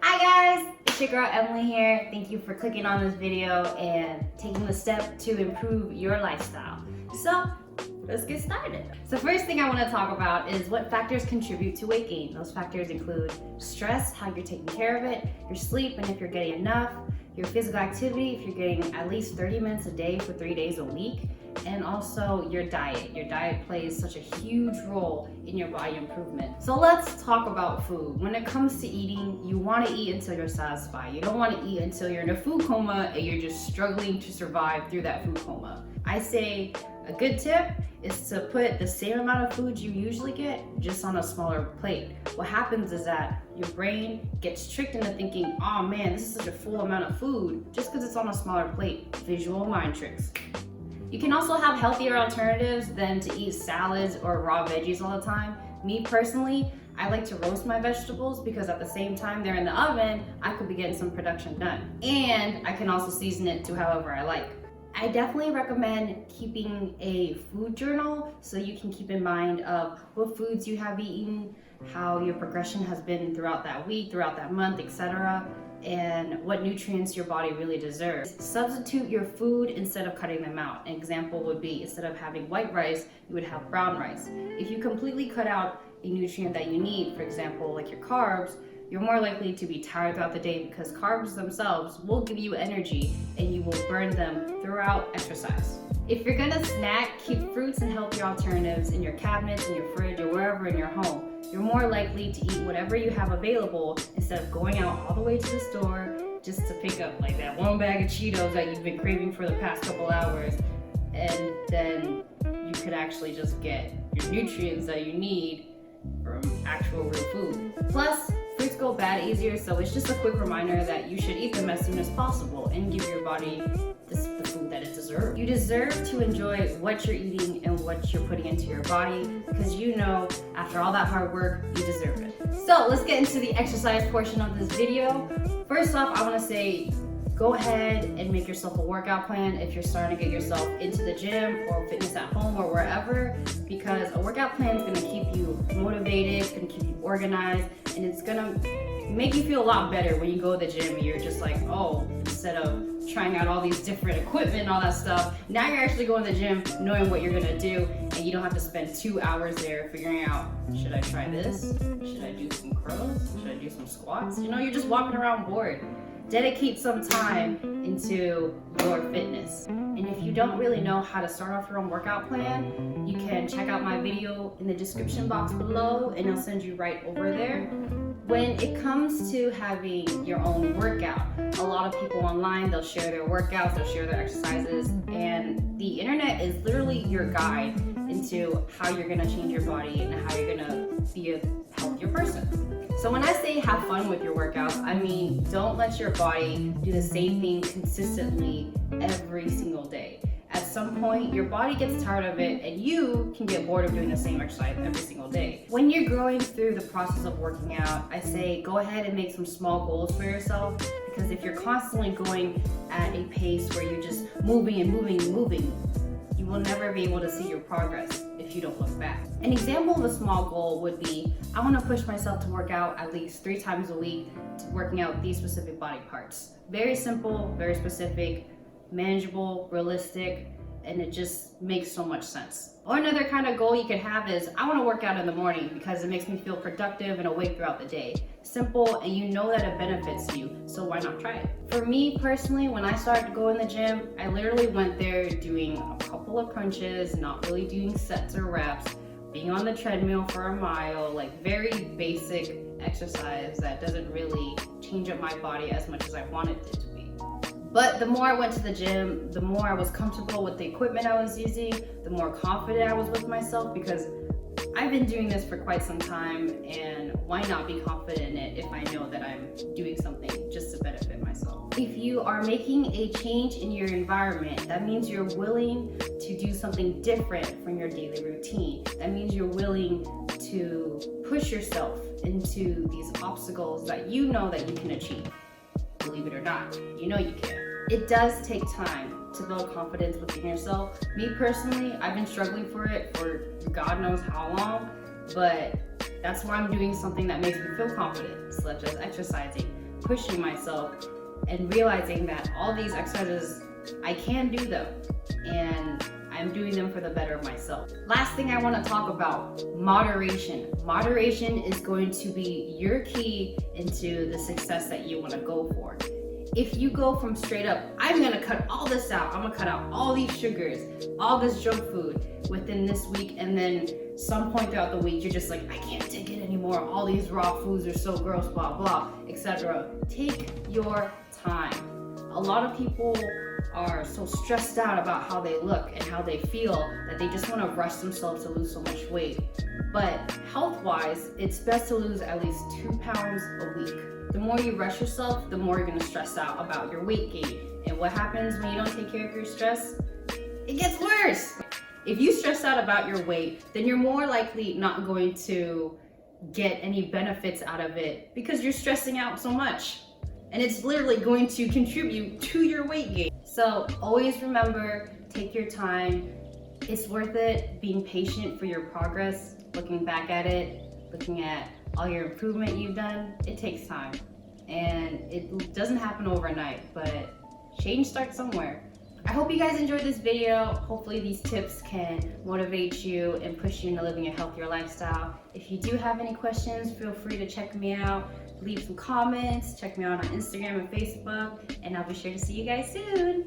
Hi guys, it's your girl Emily here. Thank you for clicking on this video and taking the step to improve your lifestyle. So let's get started. So first thing I want to talk about is what factors contribute to weight gain. Those factors include stress, how you're taking care of it, your sleep and if you're getting enough, your physical activity, if you're getting at least 30 minutes a day for 3 days a week, and also your diet. Your diet plays such a huge role in your body improvement. So let's talk about food. When it comes to eating, you want to eat until you're satisfied. You don't want to eat until you're in a food coma and you're just struggling to survive through that food coma. I say a good tip is to put the same amount of food you usually get just on a smaller plate. What happens is that your brain gets tricked into thinking, oh man, this is such a full amount of food just because it's on a smaller plate. Visual mind tricks. You can also have healthier alternatives than to eat salads or raw veggies all the time. Me personally, I like to roast my vegetables because at the same time they're in the oven, I could be getting some production done. And I can also season it to however I like. I definitely recommend keeping a food journal so you can keep in mind of what foods you have eaten, how your progression has been throughout that week, throughout that month, etc., and what nutrients your body really deserves. Substitute your food instead of cutting them out. An example would be instead of having white rice, you would have brown rice. If you completely cut out a nutrient that you need, for example, like your carbs, you're more likely to be tired throughout the day because carbs themselves will give you energy and you will burn them throughout exercise. If you're gonna snack, keep fruits and healthy alternatives in your cabinets, in your fridge, or wherever in your home. You're more likely to eat whatever you have available instead of going out all the way to the store just to pick up like that one bag of Cheetos that you've been craving for the past couple hours, and then you could actually just get your nutrients that you need from actual real food. Plus, fruits go bad easier, so it's just a quick reminder that you should eat them as soon as possible and give your body the food that it deserves. You deserve to enjoy what you're eating and what you're putting into your body because you know after all that hard work, you deserve it. So let's get into the exercise portion of this video. First off, I want to say go ahead and make yourself a workout plan if you're starting to get yourself into the gym or fitness at home or wherever, because a workout plan is going to keep you motivated, it's going to keep you organized, and it's going to make you feel a lot better when you go to the gym and you're just like, oh, instead of trying out all these different equipment and all that stuff, now you're actually going to the gym knowing what you're going to do, and you don't have to spend 2 hours there figuring out, should I try this? Should I do some curls? Should I do some squats? You know, you're just walking around bored. Dedicate some time into your fitness. And if you don't really know how to start off your own workout plan, you can check out my video in the description box below and I'll send you right over there. When it comes to having your own workout, a lot of people online, they'll share their workouts, they'll share their exercises, and the internet is literally your guide into how you're gonna change your body and how you're gonna be a healthier person. So when I say have fun with your workouts, I mean don't let your body do the same thing consistently every single day. At some point, your body gets tired of it and you can get bored of doing the same exercise every single day. When you're going through the process of working out, I say go ahead and make some small goals for yourself, because if you're constantly going at a pace where you're just moving and moving and moving, you will never be able to see your progress if you don't look back. An example of a small goal would be, I want to push myself to work out at least 3 times a week, working out these specific body parts. Very simple, very specific, manageable, realistic, and it just makes so much sense. Or another kind of goal you could have is, I want to work out in the morning because it makes me feel productive and awake throughout the day. Simple, and you know that it benefits you, so why not try it? For me personally, when I started to go in the gym, I literally went there doing a couple of crunches, not really doing sets or reps, being on the treadmill for a mile, like very basic exercise that doesn't really change up my body as much as I wanted it to be. But the more I went to the gym, the more I was comfortable with the equipment I was using, the more confident I was with myself, because I've been doing this for quite some time, and why not be confident in it if I know that I'm doing something just to benefit myself? If you are making a change in your environment, that means you're willing to do something different from your daily routine. That means you're willing to push yourself into these obstacles that you know that you can achieve. Believe it or not, you know you can. It does take time to build confidence within yourself. Me personally, I've been struggling for it for God knows how long, but that's why I'm doing something that makes me feel confident, such as exercising. pushing myself and realizing that all these exercises, I can do them and I'm doing them for the better of myself. Last thing I want to talk about, moderation. Moderation is going to be your key into the success that you want to go for. If you go from straight up, I'm gonna cut all this out, I'm gonna cut out all these sugars, all this junk food within this week, and then some point throughout the week you're just like, I can't take it anymore, all these raw foods are so gross, blah blah, etc. Take your time. A lot of people are so stressed out about how they look and how they feel that they just want to rush themselves to lose so much weight. But health-wise, it's best to lose at least 2 pounds a week. The more you rush yourself, the more you're gonna stress out about your weight gain. And what happens when you don't take care of your stress? It gets worse. If you stress out about your weight, then you're more likely not going to get any benefits out of it because you're stressing out so much. And it's literally going to contribute to your weight gain. So always remember, take your time. It's worth it being patient for your progress, looking back at it, looking at all your improvement you've done. It takes time and it doesn't happen overnight, but change starts somewhere. I hope you guys enjoyed this video. Hopefully these tips can motivate you and push you into living a healthier lifestyle. If you do have any questions, feel free to check me out. Leave some comments, check me out on Instagram and Facebook, and I'll be sure to see you guys soon.